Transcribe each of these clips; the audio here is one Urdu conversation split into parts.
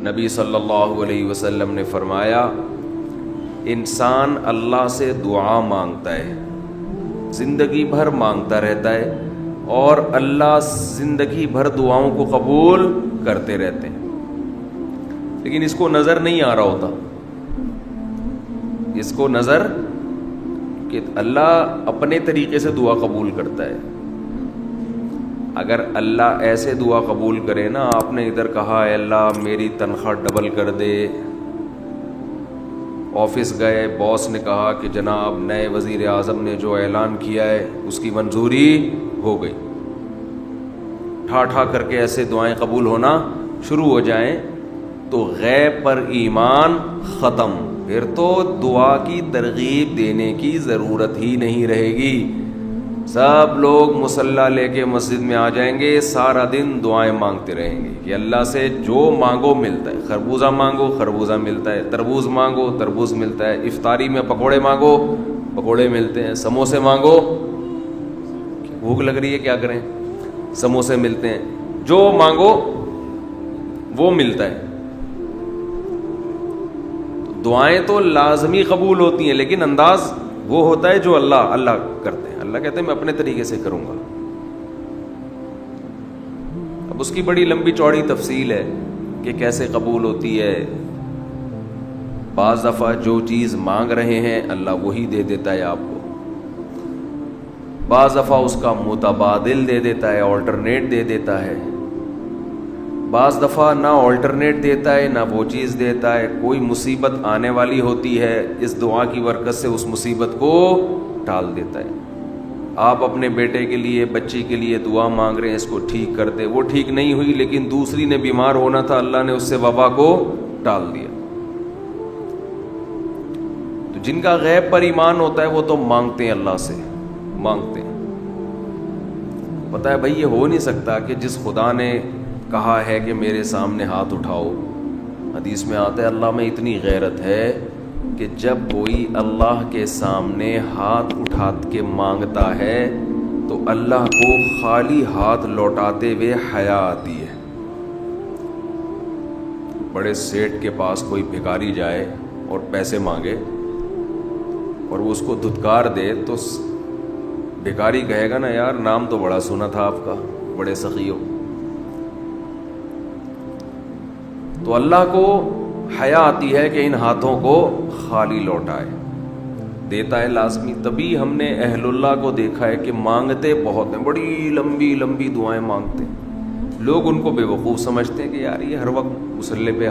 نبی صلی اللہ علیہ وسلم نے فرمایا انسان اللہ سے دعا مانگتا ہے، زندگی بھر مانگتا رہتا ہے، اور اللہ زندگی بھر دعاؤں کو قبول کرتے رہتے ہیں، لیکن اس کو نظر نہیں آ رہا ہوتا، اس کو نظر کہ اللہ اپنے طریقے سے دعا قبول کرتا ہے۔ اگر اللہ ایسے دعا قبول کرے نا، آپ نے ادھر کہا اے اللہ میری تنخواہ ڈبل کر دے، آفس گئے، باس نے کہا کہ جناب نئے وزیر اعظم نے جو اعلان کیا ہے اس کی منظوری ہو گئی، ٹھا ٹھا کر کے ایسے دعائیں قبول ہونا شروع ہو جائیں تو غیب پر ایمان ختم، پھر تو دعا کی ترغیب دینے کی ضرورت ہی نہیں رہے گی۔ سب لوگ مصلی لے کے مسجد میں آ جائیں گے، سارا دن دعائیں مانگتے رہیں گے کہ اللہ سے جو مانگو ملتا ہے، خربوزہ مانگو خربوزہ ملتا ہے، تربوز مانگو تربوز ملتا ہے، افطاری میں پکوڑے مانگو پکوڑے ملتے ہیں، سموسے مانگو، بھوک لگ رہی ہے کیا کریں، سموسے ملتے ہیں، جو مانگو وہ ملتا ہے۔ دعائیں تو لازمی قبول ہوتی ہیں، لیکن انداز وہ ہوتا ہے جو اللہ کرتے ہیں۔ اللہ کہتے ہیں میں اپنے طریقے سے کروں گا۔ اب اس کی بڑی لمبی چوڑی تفصیل ہے کہ کیسے قبول ہوتی ہے۔ بعض دفعہ جو چیز مانگ رہے ہیں اللہ وہی دے دیتا ہے آپ کو، بعض دفعہ اس کا متبادل دے دیتا ہے، آلٹرنیٹ دے دیتا ہے، بعض دفعہ نہ آلٹرنیٹ دیتا ہے نہ وہ چیز دیتا ہے، کوئی مصیبت آنے والی ہوتی ہے، اس دعا کی برکت سے اس مصیبت کو ٹال دیتا ہے۔ آپ اپنے بیٹے کے لیے بچی کے لیے دعا مانگ رہے ہیں اس کو ٹھیک کر دے، وہ ٹھیک نہیں ہوئی لیکن دوسری نے بیمار ہونا تھا، اللہ نے اس سے وبا کو ٹال دیا۔ تو جن کا غیب پر ایمان ہوتا ہے وہ تو مانگتے ہیں، اللہ سے مانگتے ہیں۔ پتہ ہے بھائی یہ ہو نہیں سکتا کہ جس خدا نے کہا ہے کہ میرے سامنے ہاتھ اٹھاؤ، حدیث میں آتا ہے اللہ میں اتنی غیرت ہے کہ جب کوئی اللہ کے سامنے ہاتھ اٹھا کے مانگتا ہے تو اللہ کو خالی ہاتھ لوٹاتے ہوئے حیا آتی ہے۔ بڑے سیٹ کے پاس کوئی بھکاری جائے اور پیسے مانگے اور وہ اس کو دھتکار دے تو بھکاری کہے گا نا یار نام تو بڑا سنا تھا آپ کا، بڑے سخی ہو۔ تو اللہ کو حیا آتی ہے کہ ان ہاتھوں کو خالی لوٹائے، دیتا ہے لازمی۔ تبھی ہم نے اہل اللہ کو دیکھا ہے کہ مانگتے بہت ہیں، بڑی لمبی لمبی دعائیں مانگتے ہیں۔ لوگ ان کو بے وقوف سمجھتے ہیں کہ یار یہ ہر وقت مصلی پہ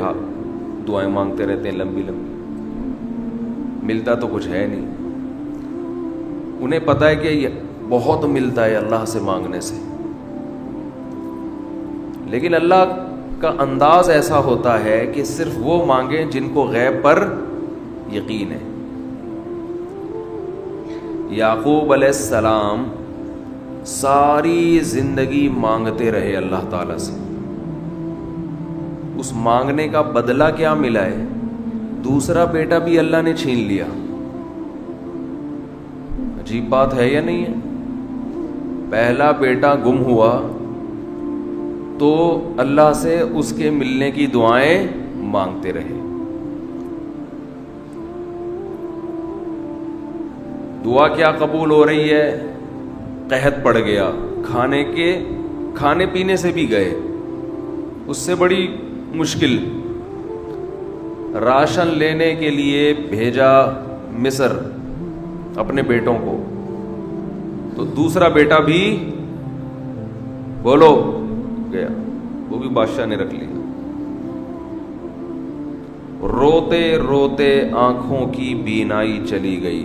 دعائیں مانگتے رہتے ہیں لمبی لمبی، ملتا تو کچھ ہے نہیں۔ انہیں پتہ ہے کہ یہ بہت ملتا ہے اللہ سے مانگنے سے، لیکن اللہ کا انداز ایسا ہوتا ہے کہ صرف وہ مانگیں جن کو غیب پر یقین ہے۔ یعقوب علیہ السلام ساری زندگی مانگتے رہے اللہ تعالیٰ سے، اس مانگنے کا بدلہ کیا ملا ہے؟ دوسرا بیٹا بھی اللہ نے چھین لیا۔ عجیب بات ہے یا نہیں ہے؟ پہلا بیٹا گم ہوا تو اللہ سے اس کے ملنے کی دعائیں مانگتے رہے۔ دعا کیا قبول ہو رہی ہے؟ قحط پڑ گیا، کھانے پینے سے بھی گئے، اس سے بڑی مشکل۔ راشن لینے کے لیے بھیجا مصر اپنے بیٹوں کو، تو دوسرا بیٹا بھی بولو گیا، وہ بھی بادشاہ نے رکھ لیا۔ روتے روتے آنکھوں کی بینائی چلی گئی۔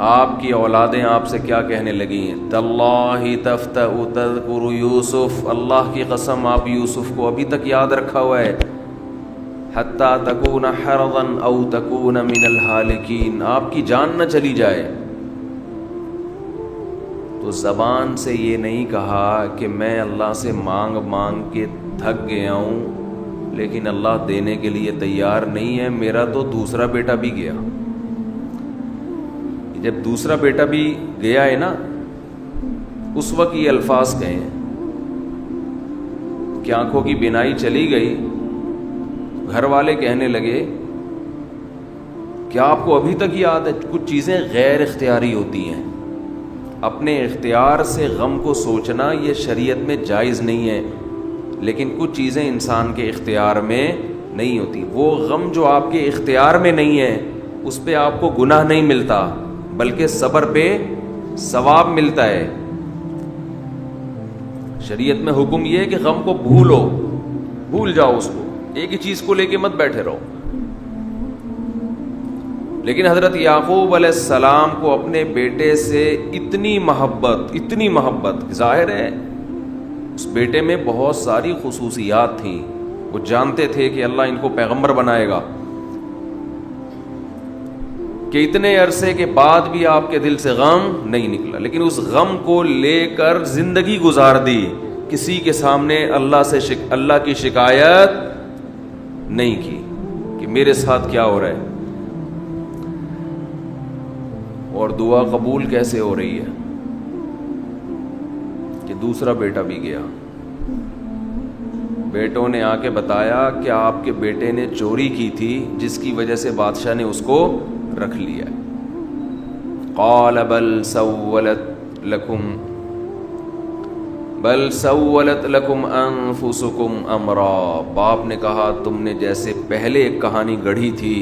آپ کی اولادیں آپ سے کیا کہنے لگی ہیں؟ تاللہ تفتأ تذکر یوسف، اللہ کی قسم آپ یوسف کو ابھی تک یاد رکھا ہوا ہے۔ حتی تکون حرضا او تکون من الہالکین، آپ کی جان نہ چلی جائے۔ تو زبان سے یہ نہیں کہا کہ میں اللہ سے مانگ مانگ کے تھک گیا ہوں لیکن اللہ دینے کے لیے تیار نہیں ہے، میرا تو دوسرا بیٹا بھی گیا۔ جب دوسرا بیٹا بھی گیا ہے نا، اس وقت یہ الفاظ کہے ہیں کہ آنکھوں کی بینائی چلی گئی، گھر والے کہنے لگے کیا آپ کو ابھی تک یاد ہے؟ کچھ چیزیں غیر اختیاری ہوتی ہیں، اپنے اختیار سے غم کو سوچنا یہ شریعت میں جائز نہیں ہے، لیکن کچھ چیزیں انسان کے اختیار میں نہیں ہوتی۔ وہ غم جو آپ کے اختیار میں نہیں ہے اس پہ آپ کو گناہ نہیں ملتا، بلکہ صبر پہ ثواب ملتا ہے۔ شریعت میں حکم یہ ہے کہ غم کو بھول جاؤ، اس کو ایک ہی چیز کو لے کے مت بیٹھے رہو۔ لیکن حضرت یعقوب علیہ السلام کو اپنے بیٹے سے اتنی محبت ظاہر ہے اس بیٹے میں بہت ساری خصوصیات تھیں، وہ جانتے تھے کہ اللہ ان کو پیغمبر بنائے گا، کہ اتنے عرصے کے بعد بھی آپ کے دل سے غم نہیں نکلا، لیکن اس غم کو لے کر زندگی گزار دی، کسی کے سامنے اللہ کی شکایت نہیں کی کہ میرے ساتھ کیا ہو رہا ہے۔ اور دعا قبول کیسے ہو رہی ہے کہ دوسرا بیٹا بھی گیا، بیٹوں نے آ کے بتایا کہ آپ کے بیٹے نے چوری کی تھی جس کی وجہ سے بادشاہ نے اس کو رکھ لیا۔ قال بل سولت لکم انفسکم امرا، باپ نے کہا تم نے جیسے پہلے ایک کہانی گڑھی تھی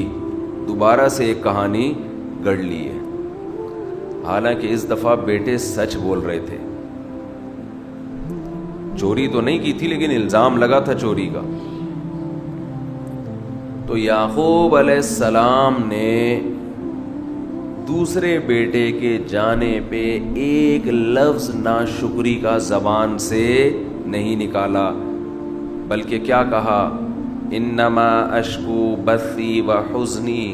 دوبارہ سے ایک کہانی گڑھ لی ہے۔ حالانکہ اس دفعہ بیٹے سچ بول رہے تھے، چوری تو نہیں کی تھی لیکن الزام لگا تھا چوری کا۔ تو یعقوب علیہ السلام نے دوسرے بیٹے کے جانے پہ ایک لفظ ناشکری کا زبان سے نہیں نکالا، بلکہ کیا کہا؟ انما اشکو بثی وحزنی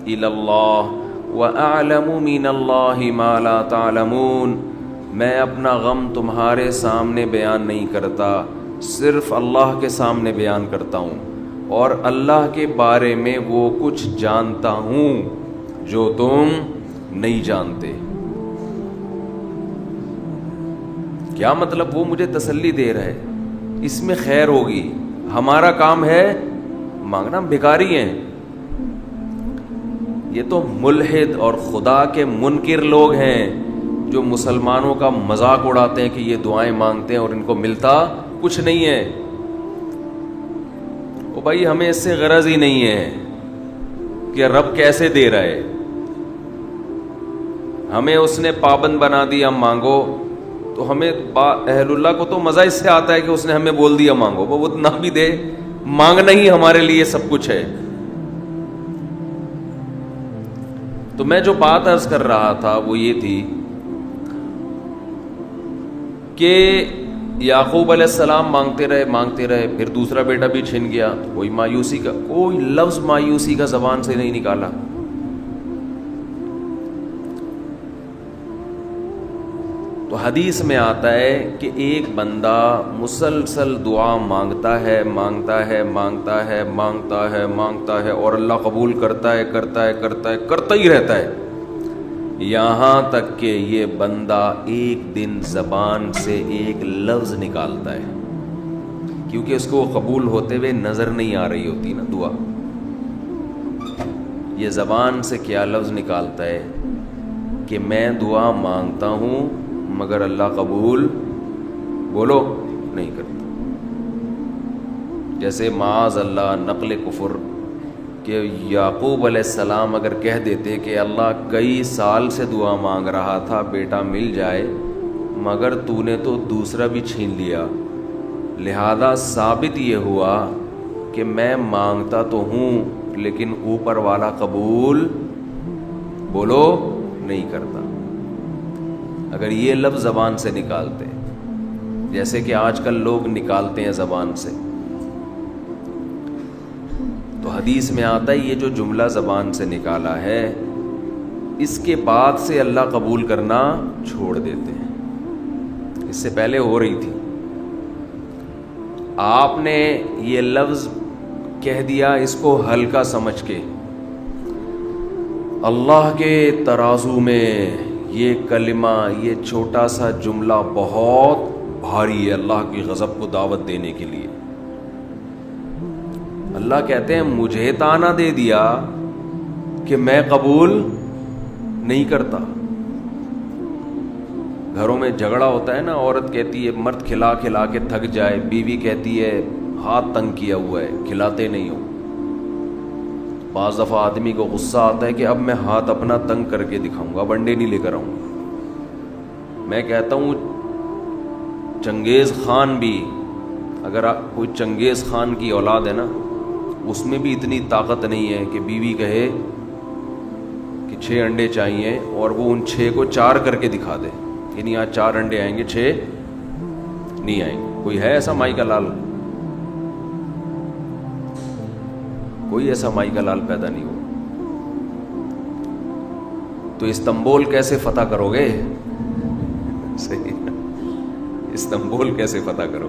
الی اللہ وَأَعْلَمُ مِنَ اللَّهِ مَا لَا تَعْلَمُونَ، میں اپنا غم تمہارے سامنے بیان نہیں کرتا، صرف اللہ کے سامنے بیان کرتا ہوں، اور اللہ کے بارے میں وہ کچھ جانتا ہوں جو تم نہیں جانتے۔ کیا مطلب؟ وہ مجھے تسلی دے رہا ہے، اس میں خیر ہوگی، ہمارا کام ہے مانگنا، ہم بھکاری ہیں۔ یہ تو ملحد اور خدا کے منکر لوگ ہیں جو مسلمانوں کا مذاق اڑاتے ہیں کہ یہ دعائیں مانگتے ہیں اور ان کو ملتا کچھ نہیں ہے۔ او بھائی ہمیں اس سے غرض ہی نہیں ہے کہ رب کیسے دے رہا ہے، ہمیں اس نے پابند بنا دیا مانگو، تو ہمیں اہل اللہ کو تو مزہ اس سے آتا ہے کہ اس نے ہمیں بول دیا مانگو، وہ نہ بھی دے، مانگنا ہی ہمارے لیے سب کچھ ہے۔ تو میں جو بات عرض کر رہا تھا وہ یہ تھی کہ یعقوب علیہ السلام مانگتے رہے، پھر دوسرا بیٹا بھی چھن گیا، کوئی لفظ مایوسی کا زبان سے نہیں نکالا۔ تو حدیث میں آتا ہے کہ ایک بندہ مسلسل دعا مانگتا ہے اور اللہ قبول کرتا ہی رہتا ہے، یہاں تک کہ یہ بندہ ایک دن زبان سے ایک لفظ نکالتا ہے، کیونکہ اس کو قبول ہوتے ہوئے نظر نہیں آ رہی ہوتی نا دعا، یہ زبان سے کیا لفظ نکالتا ہے کہ میں دعا مانگتا ہوں مگر اللہ قبول نہیں کرتا۔ جیسے معاذ اللہ نقل کفر کہ یعقوب علیہ السلام اگر کہہ دیتے کہ اللہ کئی سال سے دعا مانگ رہا تھا بیٹا مل جائے، مگر تو نے تو دوسرا بھی چھین لیا، لہذا ثابت یہ ہوا کہ میں مانگتا تو ہوں لیکن اوپر والا قبول نہیں کرتا۔ اگر یہ لفظ زبان سے نکالتے جیسے کہ آج کل لوگ نکالتے ہیں زبان سے، تو حدیث میں آتا ہے یہ جو جملہ زبان سے نکالا ہے اس کے بعد سے اللہ قبول کرنا چھوڑ دیتے ہیں، اس سے پہلے ہو رہی تھی، آپ نے یہ لفظ کہہ دیا اس کو ہلکا سمجھ کے، اللہ کے ترازو میں یہ کلمہ، یہ چھوٹا سا جملہ بہت بھاری ہے اللہ کی غضب کو دعوت دینے کے لیے. اللہ کہتے ہیں مجھے تانا دے دیا کہ میں قبول نہیں کرتا. گھروں میں جھگڑا ہوتا ہے نا, عورت کہتی ہے مرد کھلا کھلا کے تھک جائے, بیوی کہتی ہے ہاتھ تنگ کیا ہوا ہے کھلاتے نہیں ہو. بعض دفعہ آدمی کو غصہ آتا ہے کہ اب میں ہاتھ اپنا تنگ کر کے دکھاؤں گا, اب انڈے نہیں لے کر آؤں گا. میں کہتا ہوں چنگیز خان بھی, اگر کوئی چنگیز خان کی اولاد ہے نا, اس میں بھی اتنی طاقت نہیں ہے کہ بیوی کہے کہ 6 انڈے چاہیے اور وہ ان 6 کو 4 کر کے دکھا دے, یعنی آج 4 انڈے آئیں گے 6 نہیں آئیں گے. کوئی ہے ایسا مائی کا لال؟ کوئی ایسا مائی کا لال پیدا نہیں ہو. تو استنبول کیسے فتح کرو گے؟ صحیح, استنبول کیسے فتح کرو؟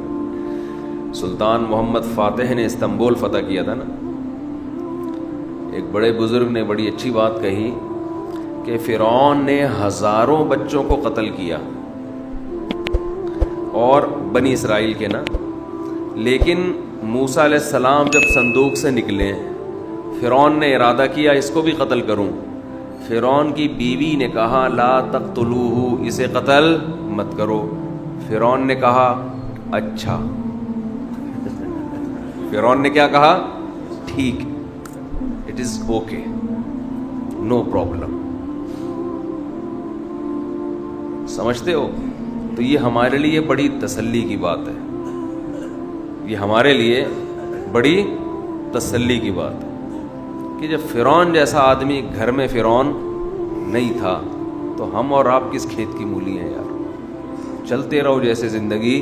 سلطان محمد فاتح نے استنبول فتح کیا تھا نا. ایک بڑے بزرگ نے بڑی اچھی بات کہی کہ فرعون نے ہزاروں بچوں کو قتل کیا, اور بنی اسرائیل کے نا, لیکن موسیٰ علیہ السلام جب صندوق سے نکلے فرعون نے ارادہ کیا اس کو بھی قتل کروں. فرعون کی بیوی نے کہا لا تقتلوہ, اسے قتل مت کرو. فرعون نے کہا اچھا. فرعون نے کیا کہا؟ ٹھیک, it is okay, no problem. سمجھتے ہو؟ تو یہ ہمارے لیے بڑی تسلی کی بات ہے, یہ ہمارے لیے بڑی تسلی کی بات ہے کہ جب فرعون جیسا آدمی گھر میں فرعون نہیں تھا تو ہم اور آپ کس کھیت کی مولی ہیں یار. چلتے رہو جیسے زندگی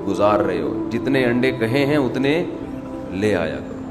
گزار رہے ہو, جتنے انڈے کہے ہیں اتنے لے آیا کرو.